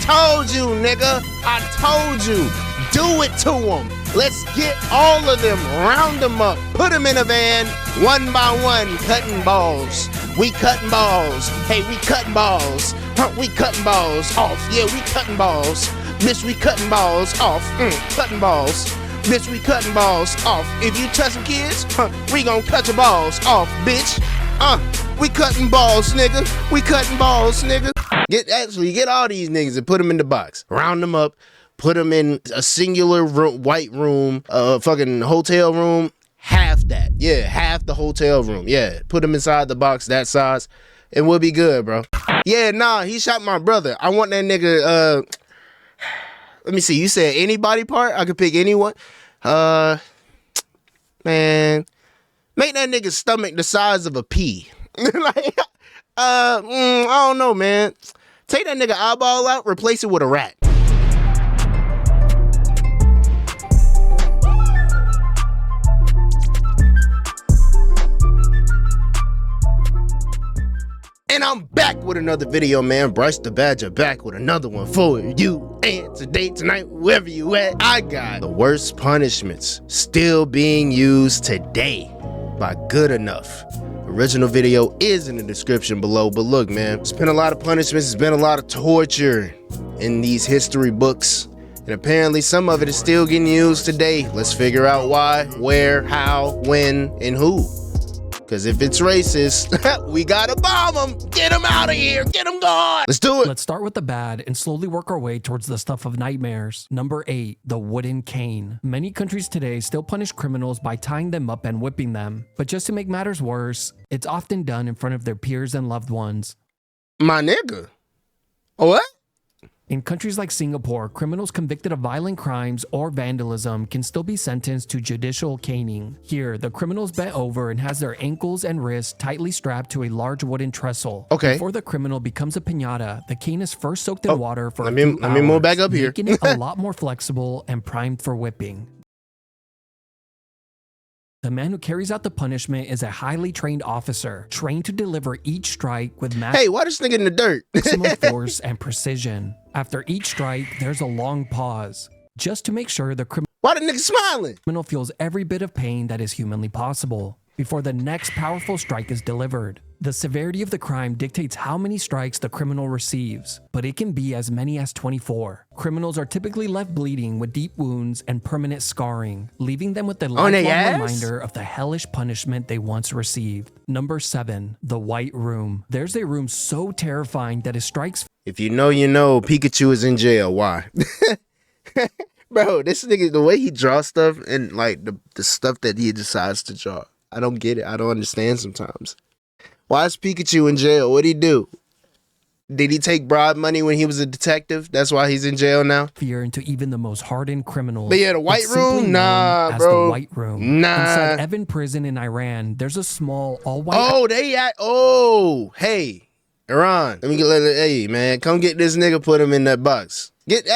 told you, nigga. I told you. Do it to them. Let's get all of them, round them up, put them in a van, one by one, cutting balls. We cutting balls. Hey, we cutting balls. We cutting balls off. Yeah, we cutting balls. Bitch, we cutting balls off. Cutting balls. Bitch, we cutting balls off. If you touch some kids, we gon' cut your balls off, bitch. We cutting balls, nigga. We cutting balls, nigga. Get all these niggas and put them in the box. Round them up. Put them in a singular white room, fucking hotel room. Half that. Yeah, half the hotel room. Yeah, put them inside the box that size, and we'll be good, bro. Yeah, nah, he shot my brother. I want that nigga, let me see. You said any body part? I could pick anyone. Man, make that nigga's stomach the size of a pea. Like, I don't know, man. Take that nigga eyeball out, replace it with a rat. And I'm back with another video, man. BryceDaBadger back with another one for you. And today, tonight, wherever you at, I got the worst punishments still being used today by Good Enough. Original video is in the description below, but look, man, it's been a lot of punishments, it's been a lot of torture in these history books, and apparently some of it is still getting used today. Let's figure out why, where, how, when, and who. Because if it's racist, we gotta bomb them. Get them out of here. Get them gone. Let's do it. Let's start with the bad and slowly work our way towards the stuff of nightmares. Number 8, the wooden cane. Many countries today still punish criminals by tying them up and whipping them. But just to make matters worse, it's often done in front of their peers and loved ones. My nigga. What? In countries like Singapore, criminals convicted of violent crimes or vandalism can still be sentenced to judicial caning. Here, the criminal is bent over and has their ankles and wrists tightly strapped to a large wooden trestle. Okay. Before the criminal becomes a piñata, the cane is first soaked in water for let me move back up here. Making it a lot more flexible and primed for whipping. The man who carries out the punishment is a highly trained officer, trained to deliver each strike with Hey, why this nigga in the dirt? maximum force and precision. After each strike, there's a long pause, just to make sure the Why the nigga smiling? criminal feels every bit of pain that is humanly possible before the next powerful strike is delivered. The severity of the crime dictates how many strikes the criminal receives, but it can be as many as 24. Criminals are typically left bleeding with deep wounds and permanent scarring, leaving them with a lifelong reminder of the hellish punishment they once received. Number 7, the white room. There's a room so terrifying that it strikes. If you know, you know, Pikachu is in jail. Why? Bro, this nigga, the way he draws stuff and like the stuff that he decides to draw, I don't get it. I don't understand sometimes. Why is Pikachu in jail? What'd he do? Did he take bribe money when he was a detective? That's why he's in jail now? Fear into even the most hardened criminals. But yeah, the white room? Nah, bro. The white room. Nah. Inside Evin prison in Iran, there's a small all-white... Hey, Iran. Hey, man, come get this nigga, put him in that box. Get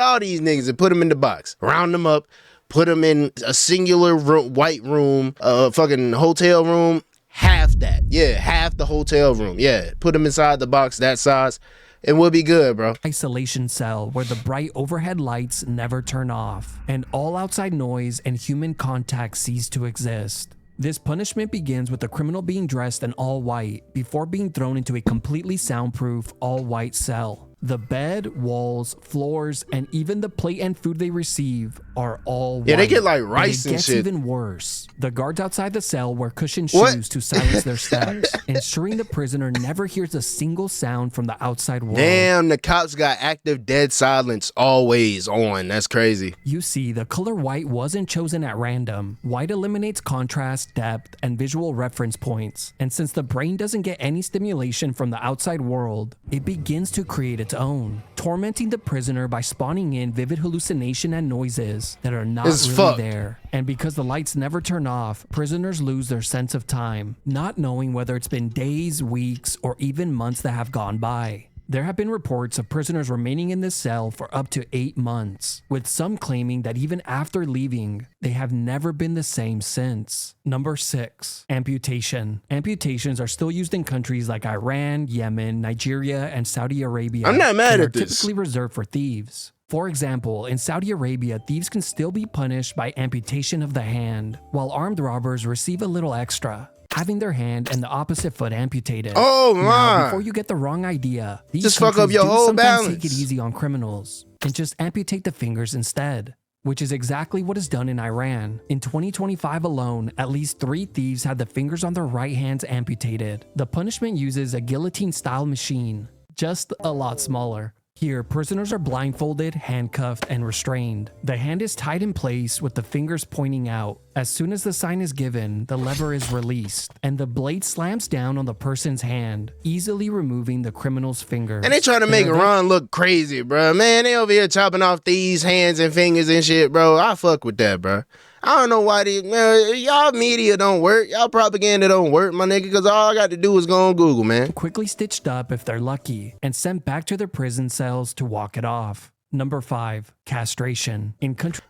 all these niggas and put them in the box. Round them up, put them in a singular white room, fucking hotel room. Half that. Yeah, half the hotel room. Yeah, put them inside the box that size, and we'll be good, bro. Isolation cell where the bright overhead lights never turn off, and all outside noise and human contact cease to exist. This punishment begins with the criminal being dressed in all white before being thrown into a completely soundproof all-white cell. The bed, walls, floors, and even the plate and food they receive are all white. Yeah, they get like rice and shit. It gets even worse. The guards outside the cell wear cushioned shoes to silence their steps, ensuring the prisoner never hears a single sound from the outside world. Damn, the cops got active dead silence always on. That's crazy. You see, the color white wasn't chosen at random. White eliminates contrast, depth, and visual reference points. And since the brain doesn't get any stimulation from the outside world, it begins to create its own, tormenting the prisoner by spawning in vivid hallucination and noises that are not really there. And because the lights never turn off, prisoners lose their sense of time, not knowing whether it's been days, weeks, or even months that have gone by. There have been reports of prisoners remaining in this cell for up to 8 months, with some claiming that even after leaving, they have never been the same since. Number 6. Amputation. Amputations are still used in countries like Iran, Yemen, Nigeria, and Saudi Arabia. I'm not mad at this. Typically reserved for thieves. For example, in Saudi Arabia, thieves can still be punished by amputation of the hand, while armed robbers receive a little extra, having their hand and the opposite foot amputated. Oh my! Now, before you get the wrong idea, these just fuck up your do whole sometimes balance. take it easy on criminals and just amputate the fingers instead, which is exactly what is done in Iran. In 2025 alone, at least 3 thieves had the fingers on their right hands amputated. The punishment uses a guillotine-style machine, just a lot smaller. Here, prisoners are blindfolded, handcuffed, and restrained. The hand is tied in place with the fingers pointing out. As soon as the sign is given, the lever is released, and the blade slams down on the person's hand, easily removing the criminal's fingers. And they trying to make Ron look crazy, bro. Man, they over here chopping off these hands and fingers and shit, bro. I fuck with that, bro. I don't know why y'all media don't work. Y'all propaganda don't work, my nigga, because all I got to do is go on Google, man. Quickly stitched up if they're lucky, and sent back to their prison cells to walk it off. Number 5. Castration.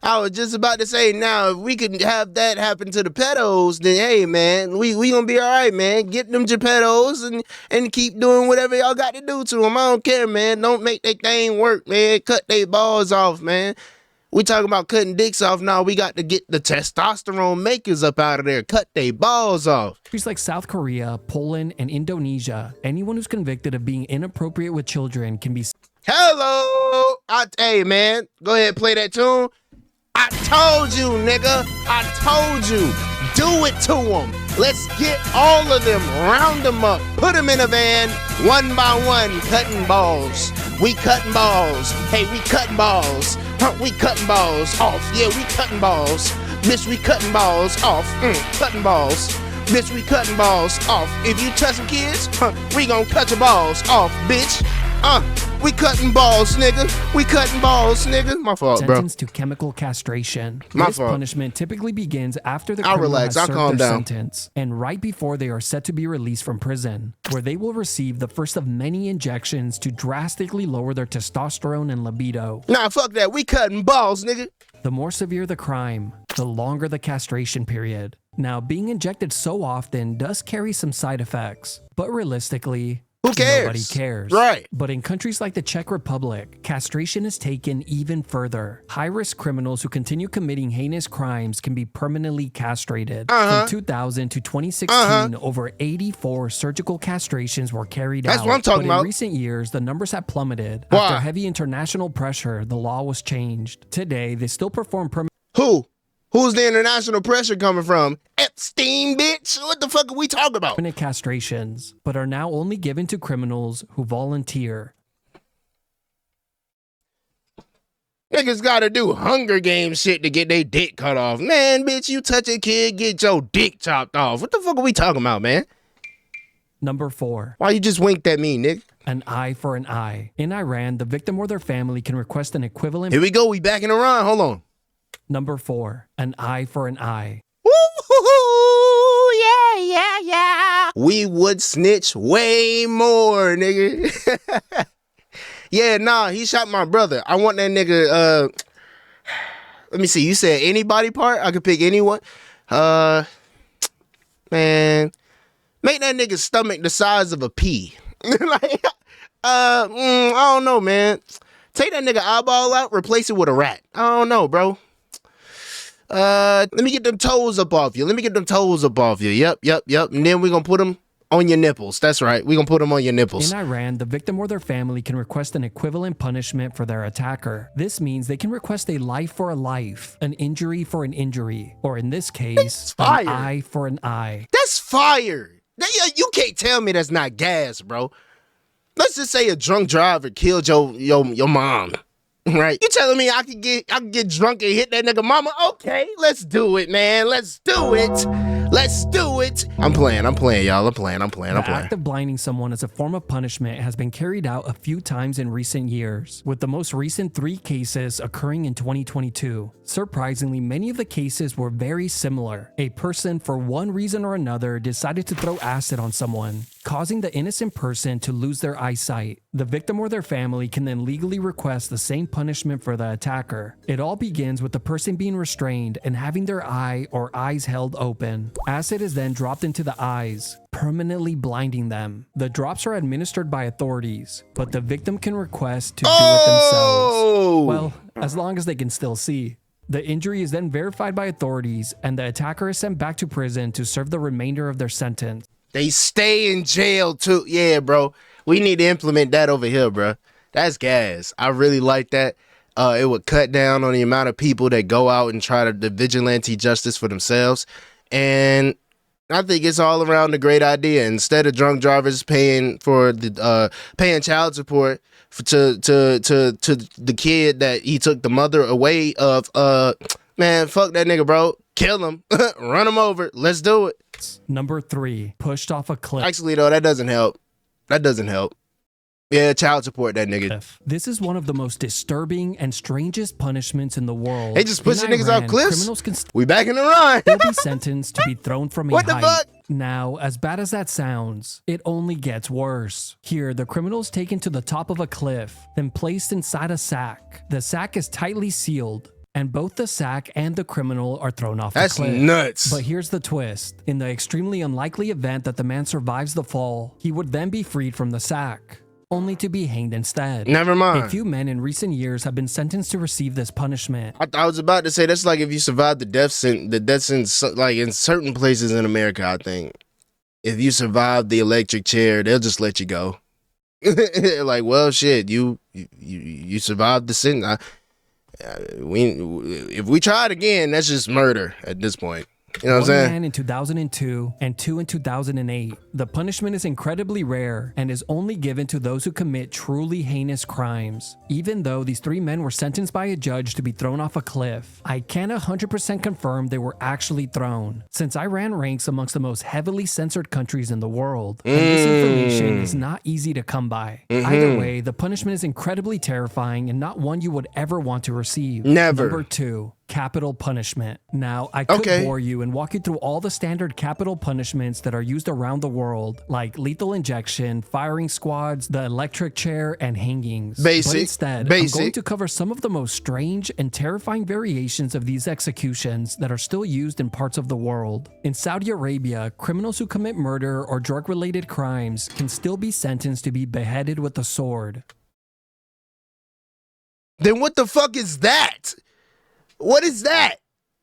I was just about to say, now, if we could have that happen to the pedos, then hey, man, we gonna be all right, man. Get them Geppettos and keep doing whatever y'all got to do to them. I don't care, man. Don't make that thing work, man. Cut their balls off, man. We talking about cutting dicks off now. We got to get the testosterone makers up out of there. Cut their balls off. Countries like South Korea, Poland, and Indonesia, anyone who's convicted of being inappropriate with children can be... Hello! Hey, man. Go ahead, play that tune. I told you, nigga. I told you. Do it to them. Let's get all of them. Round them up. Put them in a van, one by one, cutting balls. We cutting balls. Hey, we cutting balls. We cutting balls off. Yeah, we cutting balls. Bitch, we cutting balls off. Cutting balls. Bitch, we cutting balls off. If you touch some kids, we gonna cut your balls off, bitch. We cutting balls, nigga. We cutting balls, nigga. My fault, bro. Sentenced to chemical castration. My this fault. punishment typically begins after the criminal has served their sentence and right before they are set to be released from prison, where they will receive the first of many injections to drastically lower their testosterone and libido. Nah, fuck that. We cutting balls, nigga. The more severe the crime, the longer the castration period. Now, being injected so often does carry some side effects, but realistically, who cares? Nobody cares. Right. But in countries like the Czech Republic, castration is taken even further. High-risk criminals who continue committing heinous crimes can be permanently castrated. From 2000 to 2016, over 84 surgical castrations were carried out. That's what I'm talking about. In recent years, the numbers have plummeted. Why? After heavy international pressure, the law was changed. Today, they still perform Who's the international pressure coming from? Epstein, bitch? What the fuck are we talking about? permanent castrations, but are now only given to criminals who volunteer. Niggas gotta do Hunger Games shit to get their dick cut off. Man, bitch, you touch a kid, get your dick chopped off. What the fuck are we talking about, man? Number 4. Why you just winked at me, nigga? An eye for an eye. In Iran, the victim or their family can request an equivalent... Here we go, we back in the run, hold on. Number 4. An eye for an eye. Woo, yeah. We would snitch way more, nigga. Yeah, nah, he shot my brother. I want that nigga, let me see, you said any body part? I could pick anyone. Man, make that nigga's stomach the size of a pea. Like, I don't know, man. Take that nigga eyeball out, replace it with a rat. I don't know, bro. Let me get them toes up off you. Yep. And then we're gonna put them on your nipples. That's right. We're gonna put them on your nipples. In Iran, the victim or their family can request an equivalent punishment for their attacker. This means they can request a life for a life, an injury for an injury, or in this case, an eye for an eye. That's fire. You can't tell me that's not gas, bro. Let's just say a drunk driver killed your mom. Right? You telling me I could get drunk and hit that nigga mama? Okay, let's do it, man. Let's do it. Let's do it. I'm playing, y'all. I'm playing. The act of blinding someone as a form of punishment has been carried out a few times in recent years, with the most recent 3 cases occurring in 2022. Surprisingly, many of the cases were very similar. A person, for one reason or another, decided to throw acid on someone, causing the innocent person to lose their eyesight. The victim or their family can then legally request the same punishment for the attacker. It all begins with the person being restrained and having their eye or eyes held open. Acid is then dropped into the eyes, permanently blinding them. The drops are administered by authorities, but the victim can request to do it themselves. Well, as long as they can still see. The injury is then verified by authorities, and the attacker is sent back to prison to serve the remainder of their sentence. They stay in jail too. Yeah, bro. We need to implement that over here, bro. That's gas. I really like that. It would cut down on the amount of people that go out and try to do vigilante justice for themselves. And I think it's all around a great idea. Instead of drunk drivers paying for the paying child support to the kid that he took the mother away of, man, fuck that nigga, bro. Kill him. Run him over. Let's do it. Number 3, pushed off a cliff. Actually, though, that doesn't help. That doesn't help. Yeah, child support that nigga. This is one of the most disturbing and strangest punishments in the world. They just pushing niggas off cliffs? Criminals can we back in the run. They'll be sentenced to be thrown from a what the height. fuck? Now, as bad as that sounds, it only gets worse. Here, the criminal is taken to the top of a cliff, then placed inside a sack. The sack is tightly sealed, and both the sack and the criminal are thrown off the cliff. That's nuts. But here's the twist. In the extremely unlikely event that the man survives the fall, he would then be freed from the sack, only to be hanged instead. Never mind. A few men in recent years have been sentenced to receive this punishment. I was about to say, that's like if you survive the death sentence, like in certain places in America, I think. If you survive the electric chair, they'll just let you go. Like, well, shit, you survived the sentence. If we try it again, that's just murder at this point. You know what I'm saying? 1 man in 2002 and 2 in 2008. The punishment is incredibly rare and is only given to those who commit truly heinous crimes. Even though these 3 men were sentenced by a judge to be thrown off a cliff, I can't 100% confirm they were actually thrown, since Iran ranks amongst the most heavily censored countries in the world. And this information is not easy to come by. Either way, the punishment is incredibly terrifying and not one you would ever want to receive. Never. Number 2. Capital punishment. Now, I could bore you and walk you through all the standard capital punishments that are used around the world, like lethal injection, firing squads, the electric chair, and hangings. But instead, I'm going to cover some of the most strange and terrifying variations of these executions that are still used in parts of the world. In Saudi Arabia, criminals who commit murder or drug-related crimes can still be sentenced to be beheaded with a sword. Then what the fuck is that? What is that?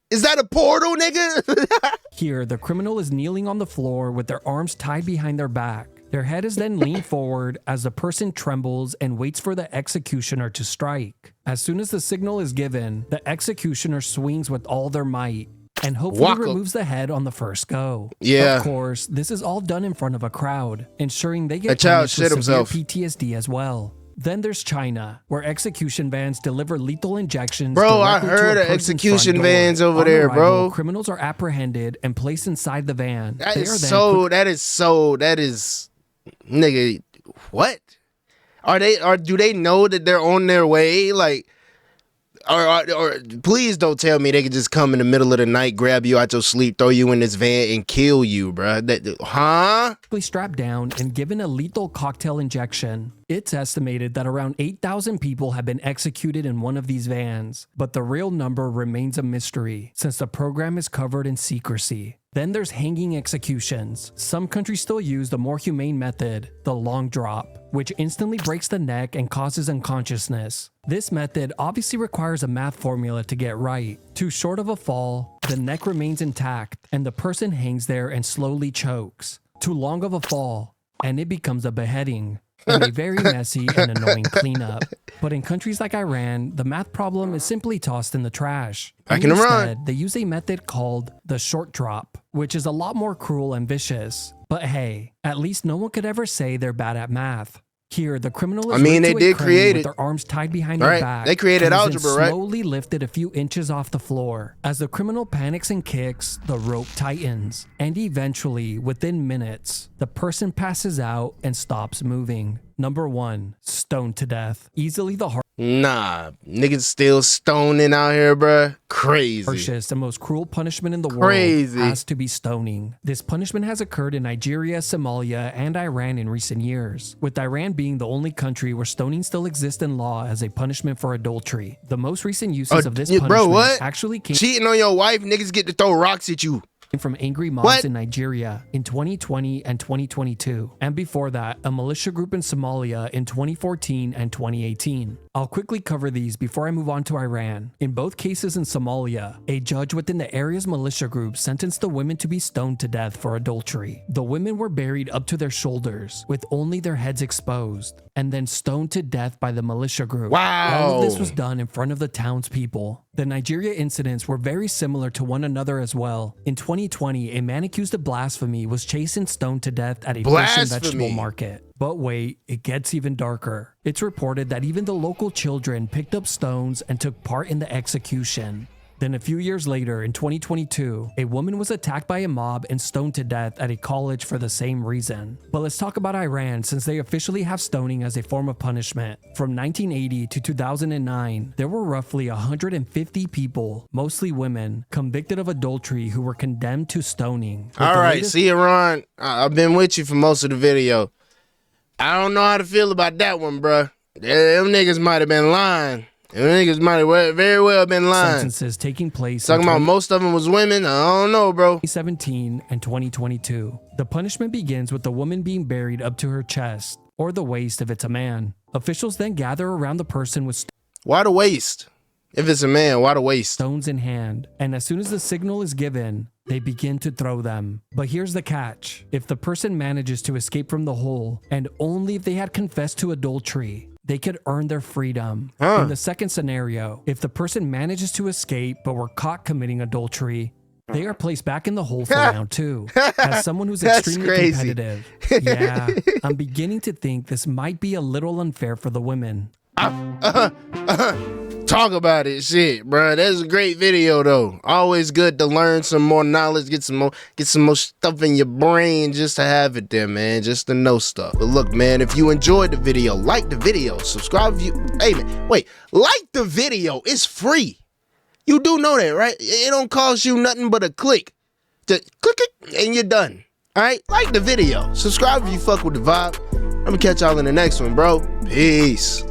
Is that a portal, nigga? Here, the criminal is kneeling on the floor with their arms tied behind their back. Their head is then leaned forward as the person trembles and waits for the executioner to strike. As soon as the signal is given, the executioner swings with all their might and hopefully removes the head on the first go. Yeah. Of course, this is all done in front of a crowd, ensuring they get punished with severe PTSD as well. Then there's China, where execution vans deliver lethal injections. Bro, I heard of execution vans over there, bro. Criminals are apprehended and placed inside the van. That is nigga, what? Do they know that they're on their way? Like, or please don't tell me they can just come in the middle of the night, grab you out your sleep, throw you in this van, and kill you, bro. Strapped down and given a lethal cocktail injection. It's estimated that around 8,000 people have been executed in one of these vans, but the real number remains a mystery since the program is covered in secrecy. Then there's hanging executions. Some countries still use the more humane method, the long drop, which instantly breaks the neck and causes unconsciousness. This method obviously requires a math formula to get right. Too short of a fall, the neck remains intact, and the person hangs there and slowly chokes. Too long of a fall, and it becomes a beheading, and a very messy and annoying cleanup. But in countries like Iran, the math problem is simply tossed in the trash. Instead, they use a method called the short drop, which is a lot more cruel and vicious. But hey, at least no one could ever say they're bad at math. Here, the criminal is they to a did crane create with it. their arms tied behind their Right. back. They created and is then algebra, right? slowly lifted a few inches off the floor. As the criminal panics and kicks, the rope tightens. And eventually, within minutes, the person passes out and stops moving. Number 1, stoned to death. Easily the Nah, niggas still stoning out here, bruh. Crazy. harshest and most cruel punishment in the Crazy. world has to be stoning. This punishment has occurred in Nigeria, Somalia, and Iran in recent years, with Iran being the only country where stoning still exists in law as a punishment for adultery. The most recent uses of this punishment bro, what? actually came Cheating on your wife, niggas get to throw rocks at you. from angry mobs What? in Nigeria in 2020 and 2022, and before that, a militia group in Somalia in 2014 and 2018. I'll quickly cover these before I move on to Iran. In both cases in Somalia, a judge within the area's militia group sentenced the women to be stoned to death for adultery. The women were buried up to their shoulders, with only their heads exposed, and then stoned to death by the militia group. Wow. All of this was done in front of the townspeople. The Nigeria incidents were very similar to one another as well. In 2020, a man accused of blasphemy was chased and stoned to death at a fish and Blasphemy. vegetable market. But wait, it gets even darker. It's reported that even the local children picked up stones and took part in the execution. Then a few years later, in 2022, a woman was attacked by a mob and stoned to death at a college for the same reason. But let's talk about Iran, since they officially have stoning as a form of punishment. From 1980 to 2009, there were roughly 150 people, mostly women, convicted of adultery who were condemned to stoning. With All the right, latest see you, Ron. I've been with you for most of the video. I don't know how to feel about that one, bruh. Them niggas might have been lying. Them niggas might have very well been lying. sentences taking place Talking in about most of them was women. I don't know, bro. 2017 and 2022. The punishment begins with the woman being buried up to her chest, or the waist if it's a man. Officials then gather around the person with Why the waist? If it's a man, why the waist? stones in hand, and as soon as the signal is given, they begin to throw them. But here's the catch. If the person manages to escape from the hole, and only if they had confessed to adultery, they could earn their freedom. In the second scenario, if the person manages to escape but were caught committing adultery, they are placed back in the hole for round 2. As someone who's That's extremely crazy. competitive, yeah, I'm beginning to think this might be a little unfair for the women. Talk about it, shit, bro. That's a great video, though. Always good to learn some more knowledge, get some more stuff in your brain, just to have it there, man, just to know stuff. But look, man, if you enjoyed the video, like the video, subscribe if you. Hey, man, wait, like the video. It's free. You do know that, right? It don't cost you nothing but a click. Just click it and you're done. All right, like the video, subscribe if you fuck with the vibe. I'm gonna catch y'all in the next one, bro. Peace.